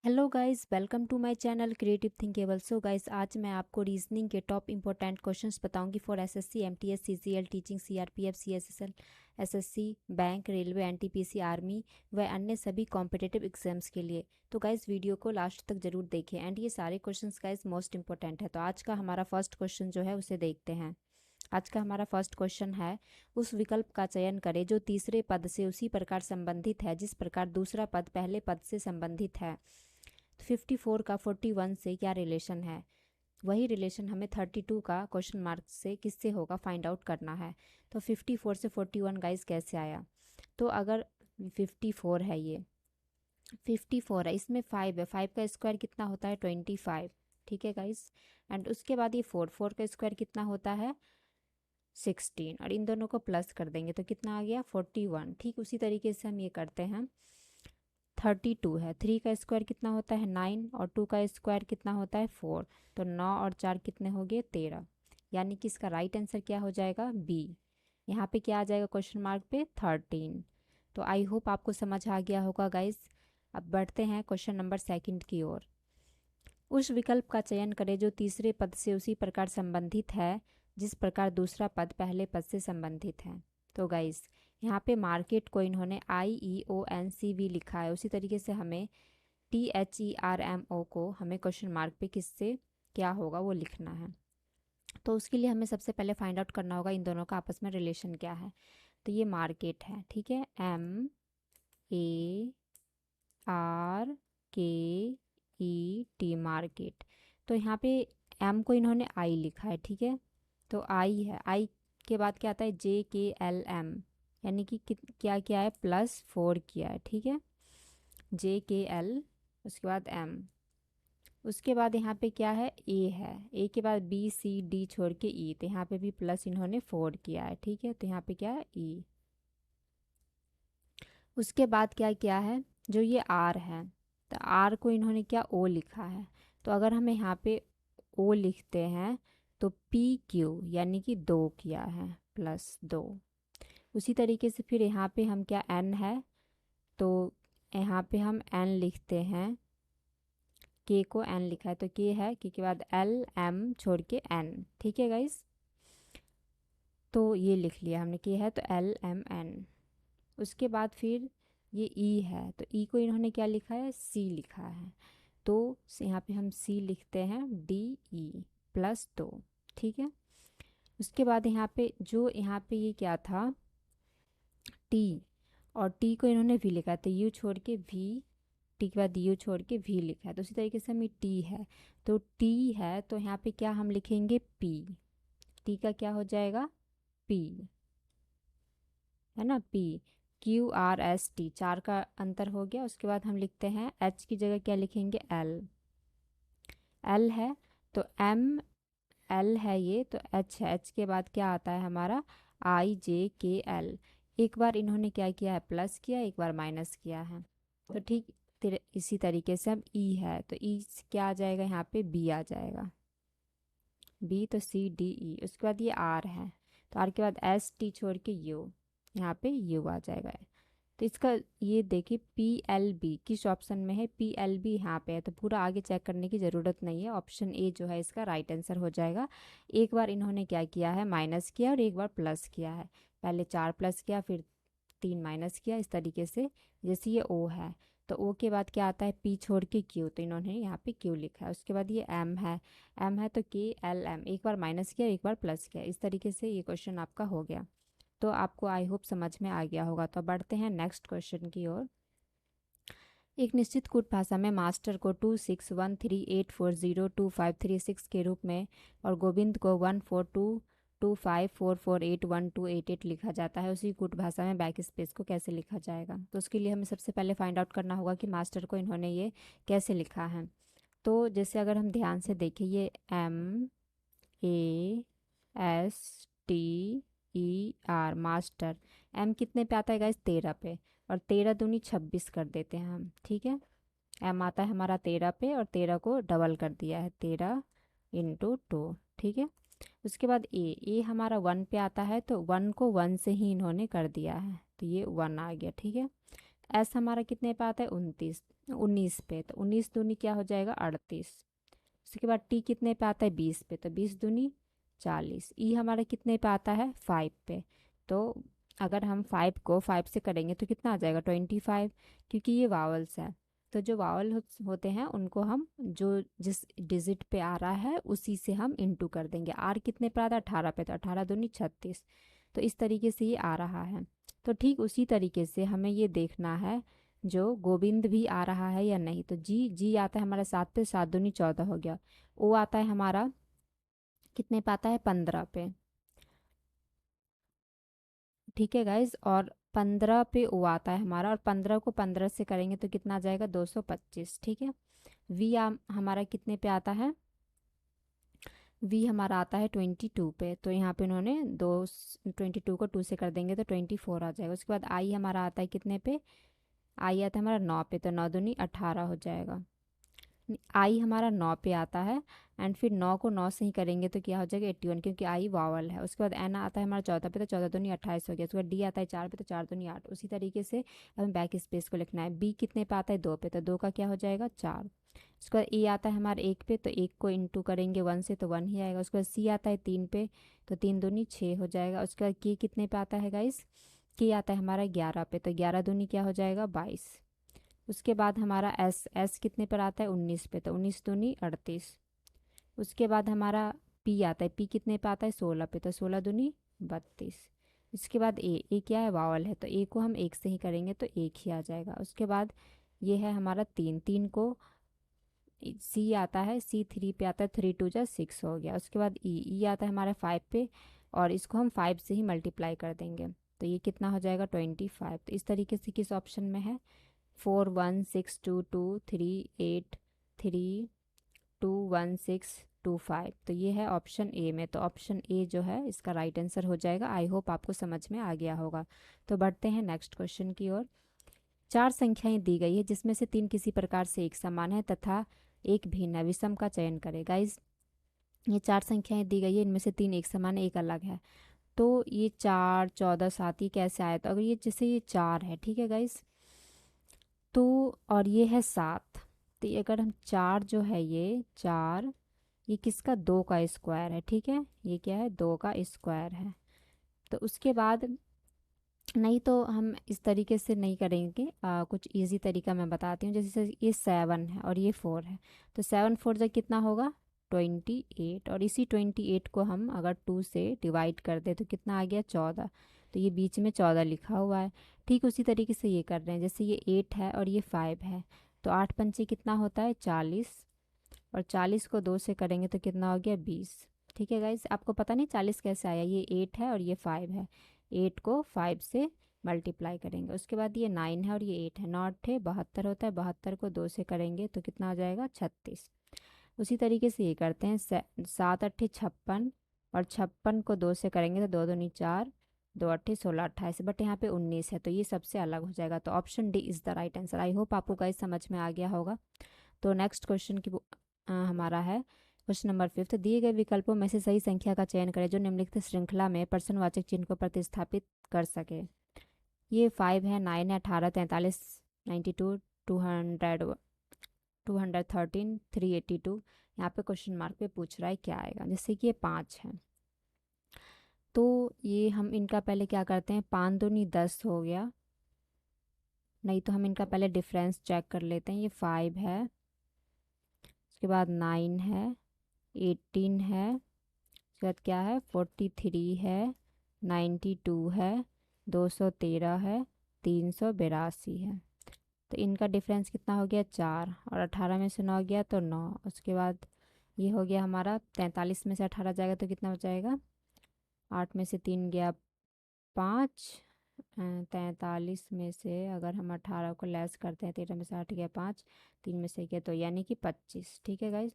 Hello guys, welcome to my channel Creative Thinkable. So guys, आज मैं आपको reasoning के टॉप इंपॉर्टेंट क्वेश्चंस बताऊंगी for SSC, MTS, CGL, teaching, CRPF, CSSL, SSC, bank, railway, NTPC, army व अन्य सभी competitive exams के लिए। तो गाइस, वीडियो को लास्ट तक जरूर देखें एंड ये सारे क्वेश्चंस गाइस मोस्ट इंपॉर्टेंट है। तो आज का हमारा फर्स्ट क्वेश्चन जो है उसे देखते हैं। आज का हमारा फर्स्ट क्वेश्चन है, उस विकल्प का चयन करें जो तीसरे पद से उसी प्रकार संबंधित है जिस प्रकार दूसरा पद पहले पद से संबंधित है। 54 का 41 से क्या रिलेशन है? वही रिलेशन हमें 32 का क्वेश्चन मार्क से किससे होगा फाइंड आउट करना है। तो 54 से 41 गाइस कैसे आया? तो अगर 54 है, ये 54 है, इसमें 5 है, 5 का स्क्वायर कितना होता है? 25। ठीक है गाइस। एंड उसके बाद ये 4 का स्क्वायर कितना होता है? 16। और इन दोनों को प्लस कर देंगे तो कितना आ गया? 41। ठीक उसी तरीके से हम ये करते हैं। 32 है, 3 का स्क्वायर कितना होता है? 9 और 2 का स्क्वायर कितना होता है? 4। तो 9 और 4 कितने हो गए? 13। यानी कि इसका राइट आंसर क्या हो जाएगा? बी। यहाँ पे क्या आ जाएगा क्वेश्चन मार्क पे? 13। तो आई होप आपको समझ आ गया होगा गाइस। अब बढ़ते हैं क्वेश्चन नंबर सेकंड की ओर। उस विकल्प का चयन करें जो तीसरे पद से उसी प्रकार संबंधित है जिस प्रकार दूसरा पद पहले पद से संबंधित है। तो गाइस, यहाँ पे मार्केट को इन्होंने IEONCV लिखा है, उसी तरीके से हमें THERMO को हमें क्वेश्चन मार्क पे किससे क्या होगा वो लिखना है। तो उसके लिए हमें सबसे पहले फाइंड आउट करना होगा इन दोनों का आपस में रिलेशन क्या है। तो ये मार्केट है, ठीक है, MARKET, मार्केट। तो यहाँ पे M को इन्होंने I लिखा है, ठीक है, तो I है, I के बाद क्या आता है? JKLM, यानी कि क्या क्या है? +4 किया है, ठीक है, JKL, उसके बाद M, उसके बाद यहाँ पे क्या है? A है, A के बाद BCD छोड़ के E, तो यहाँ पे भी प्लस इन्होंने 4 किया है, ठीक है, तो यहाँ पे क्या है? E। उसके बाद क्या क्या है? जो ये R है, तो R को इन्होंने क्या? O लिखा है। तो अगर हमें यहाँ पे O लिखते हैं तो PQ, यानी कि 2 किया है, +2। उसी तरीके से फिर यहाँ पे हम क्या? N है, तो यहाँ पे हम N लिखते हैं, K को N लिखा है, तो K है, K के बाद L M छोड़ के N, ठीक है गाइस। तो ये लिख लिया हमने, K है तो L M N। उसके बाद फिर ये E है, तो E को इन्होंने क्या लिखा है? C लिखा है, तो यहाँ पे हम C लिखते हैं, DE, +2, ठीक है। उसके बाद यहाँ पे यहाँ पे ये क्या था? T, और T को इन्होंने V लिखा है, तो U छोड़ के V, T के बाद U छोड़ के V लिखा है, तो उसी तरीके से हम ये T है, तो T है, तो यहाँ पे क्या हम लिखेंगे? P। T का क्या हो जाएगा? P, है ना, PQRST, 4 का अंतर हो गया। उसके बाद हम लिखते हैं H की जगह क्या लिखेंगे? L। L है तो L है ये, तो H है, H के बाद क्या आता है हमारा? IJKL। एक बार इन्होंने क्या किया है? प्लस किया, एक बार माइनस किया है। तो ठीक इसी तरीके से अब E है, तो E क्या आ जाएगा? यहाँ पे B आ जाएगा, B, तो CDE। उसके बाद ये R है, तो R के बाद ST छोड़ के U, यहाँ पे U आ जाएगा। तो इसका ये देखिए PLB किस ऑप्शन में है? PLB यहाँ पे है, तो पूरा आगे चेक करने की ज़रूरत नहीं है, ऑप्शन ए जो है इसका राइट आंसर हो जाएगा। एक बार इन्होंने क्या किया है? माइनस किया, और एक बार प्लस किया है। पहले 4 प्लस किया, फिर 3 माइनस किया, इस तरीके से। जैसे ये O है, तो O के बाद क्या आता है? P छोड़ के Q, तो इन्होंने यहाँ पे Q लिखा है। उसके बाद ये M है, M है तो KLM, एक बार माइनस किया, एक बार प्लस किया, इस तरीके से ये क्वेश्चन आपका हो गया। तो आपको आई होप समझ में आ गया होगा। तो बढ़ते हैं नेक्स्ट क्वेश्चन की ओर। एक निश्चित कूट भाषा में मास्टर को 2613840253 के रूप में और गोविंद को 142254481288 लिखा जाता है। उसी कूट भाषा में बैक स्पेस को कैसे लिखा जाएगा? तो उसके लिए हमें सबसे पहले फाइंड आउट करना होगा कि मास्टर को इन्होंने ये कैसे लिखा है। तो जैसे अगर हम ध्यान से देखें, ये MASTER, मास्टर। M कितने पे आता है गाइस? 13 पे, और 13 दूनी 26 कर देते हैं हम, ठीक है। M आता है हमारा 13 पे, और 13 को डबल कर दिया है, 13 × 2, ठीक है। उसके बाद A हमारा 1 पे आता है, तो 1 को 1 से ही इन्होंने कर दिया है, तो ये 1 आ गया, ठीक है। एस हमारा कितने पे आता है 19 पे, तो 19 दूनी क्या हो जाएगा 38। उसके बाद टी कितने पे आता है 20 पे, तो 20 दूनी 40। ई हमारा कितने पे आता है 5 पे, तो अगर हम 5 को 5 से करेंगे तो कितना आ जाएगा 25, क्योंकि ये वावल्स है। तो जो वावल होते हैं उनको हम जो जिस डिजिट पे आ रहा है उसी से हम इंटू कर देंगे। आर कितने पे आता है 18 पे, तो 18 दूनी 36। तो इस तरीके से ये आ रहा है। तो ठीक उसी तरीके से हमें ये देखना है जो गोविंद भी आ रहा है या नहीं। तो जी जी आता है हमारा 7 पे, 7 दूनी 14 हो गया। ओ आता है हमारा कितने पे आता है 15 पे, ठीक है गाइज। और 15 पे ओ आता है हमारा, और 15 को 15 से करेंगे तो कितना आ जाएगा 225, ठीक है। वी हमारा कितने पे आता है, वी हमारा आता है 22 पे, तो यहाँ पे उन्होंने 22 को 2 से कर देंगे तो 24 आ जाएगा। उसके बाद आई हमारा आता है कितने पे, आई आता है हमारा 9 पे, तो 9 दूनी 18 हो जाएगा। आई हमारा 9 पे आता है, एंड फिर 9 को 9 से ही करेंगे तो क्या हो जाएगा 81, क्योंकि आई वावल है। उसके बाद एन आता है हमारा 14 पे, तो 14 दूनी 28 हो गया। उसके बाद डी आता है 4 पे, तो 4 दूनी 8। उसी तरीके से अब हमें बैक स्पेस को लिखना है। बी कितने पे आता है 2 पे, तो 2 का क्या हो जाएगा 4। उसके बाद ए आता है हमारा 1 पे, तो 1 को इंटू करेंगे 1 से तो 1 ही आएगा। उसके बाद सी आता है 3 पे, तो 3 दूनी 6 हो जाएगा। उसके बाद के कितने पे आता है गाइस, के आता है हमारा 11 पे, तो 11 दूनी क्या हो जाएगा 22। उसके बाद हमारा एस, एस कितने पर आता है 19 पे, तो 19 दूनी 38। उसके बाद हमारा पी आता है, पी कितने पे आता है 16 पे, तो 16 दूनी 32। इसके बाद ए क्या है वावल है, तो ए को हम एक से ही करेंगे तो एक ही आ जाएगा। उसके बाद ये है हमारा 3, 3 को सी आता है, सी 3 पे आता है, 3 2 जा 6 हो गया। उसके बाद ई आता है हमारा 5 पे, और इसको हम 5 से ही मल्टीप्लाई कर देंगे तो ये कितना हो जाएगा 25। तो इस तरीके से किस ऑप्शन में है 4 1 6 2 2 3 8 3 2 1 6 2 5, तो ये है ऑप्शन ए में। तो ऑप्शन ए जो है इसका राइट आंसर हो जाएगा। आई होप आपको समझ में आ गया होगा। तो बढ़ते हैं नेक्स्ट क्वेश्चन की ओर। 4 संख्याएं दी गई है जिसमें से 3 किसी प्रकार से एक समान है तथा एक भिन्न है, विषम का चयन करें। गाइज ये 4 संख्याएं दी गई है, इनमें से 3 एक समान है, एक अलग है। तो ये 4 14 7 ये कैसे आया, तो अगर ये जैसे ये 4 है, ठीक है गाइज, तो और ये है 7, तो ये अगर हम 4 जो है ये 4, ये किसका 2 का स्क्वायर है, ठीक है, ये क्या है 2 का स्क्वायर है। तो उसके बाद नहीं तो हम इस तरीके से नहीं करेंगे, कुछ इजी तरीका मैं बताती हूँ। जैसे ये 7 है और ये 4 है, तो 7 4 जा कितना होगा 28, और इसी 28 को हम अगर 2 से डिवाइड कर दे तो कितना आ गया 14, तो ये बीच में 14 लिखा हुआ है। ठीक उसी तरीके से ये कर रहे हैं, जैसे ये 8 है और ये 5 है, तो 8 पंचे कितना होता है 40, और 40 को 2 से करेंगे तो कितना हो गया 20। ठीक है गाइज, आपको पता नहीं 40 कैसे आया, ये 8 है और ये 5 है, 8 को 5 से मल्टीप्लाई करेंगे। उसके बाद ये 9 है और ये 8 है, 9 8 72 होता है, 72 को 2 से करेंगे तो कितना आ जाएगा 36। उसी तरीके से ये करते हैं 7 8 56, और 56 को 2 से करेंगे तो 2 दूनी 4, 2 8 16 28, बट यहाँ पे 19 है तो ये सबसे अलग हो जाएगा। तो option D is the right answer. I hope आपको गाइस समझ में आ गया होगा। तो नेक्स्ट क्वेश्चन की हमारा है क्वेश्चन नंबर 5। दिए गए विकल्पों में से सही संख्या का चयन करें जो निम्नलिखित श्रृंखला में प्रश्नवाचक चिन्ह को प्रतिस्थापित कर सके। ये 5 है, 9 है, 18 43 92 200 213 382। यहाँ पे क्वेश्चन मार्क पे पूछ रहा है क्या आएगा। जैसे कि ये 5 है, तो ये हम इनका पहले क्या करते हैं, 5 दूनी 10 हो गया, नहीं तो हम इनका पहले डिफरेंस चेक कर लेते हैं। ये 5 है, उसके बाद 9 है, 18 है, उसके बाद क्या है 43 है, 92 है, 213 है, 382 है। तो इनका डिफरेंस कितना हो गया 4, और 18 में से 9 गया तो 9। उसके बाद ये हो गया हमारा 43 में से 18 जाएगा तो कितना हो जाएगा, 8 में से 3 गया 5, 43 में से अगर हम 18 को लेस करते हैं, 13 में से 8 गया 5, 3 में से गया तो यानी कि 25। ठीक है गाइज,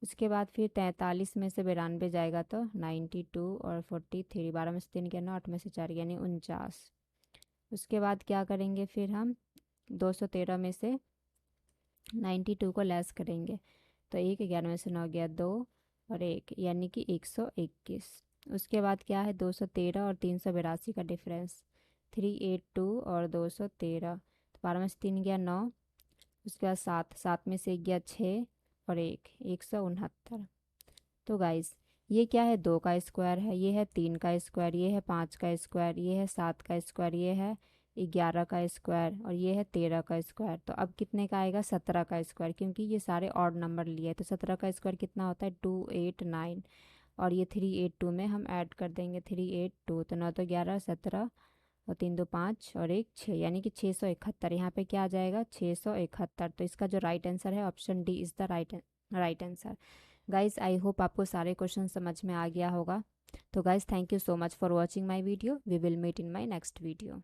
उसके बाद फिर 43 में से 92 जाएगा तो 92, और 43, 12 में से 3 गया 9, 8 में से 4 यानी 49। उसके बाद क्या करेंगे फिर हम 213 में से 92 को लेस करेंगे तो 1, 11 में से 9 गया 2 और 1 यानी कि 121। उसके बाद क्या है 213 और 382 का डिफरेंस 382 और 213, 12 में से 3 गया 9, उसके बाद 7, 7 में से 1 गया 6 और 1, 169। तो गाइस ये क्या है, 2 का स्क्वायर है, ये है 3 का स्क्वायर, ये है 5 का स्क्वायर, ये है 7 का स्क्वायर, ये है 11 का स्क्वायर और ये है 13 का स्क्वायर। तो अब कितने का आएगा, 17 का स्क्वायर, क्योंकि ये सारे ऑड नंबर लिए। तो 17 का स्क्वायर कितना होता है, 289, और ये 382 में हम ऐड कर देंगे 382। तो 9 तो 11, 17 और 3 2 5 और 1 6, यानी कि 671। यहाँ पे क्या आ जाएगा, 671। तो इसका जो राइट आंसर है option D is the right answer. Guys I hope आपको सारे क्वेश्चन समझ में आ गया होगा। तो guys thank you so much for watching my video. We will meet in my next video.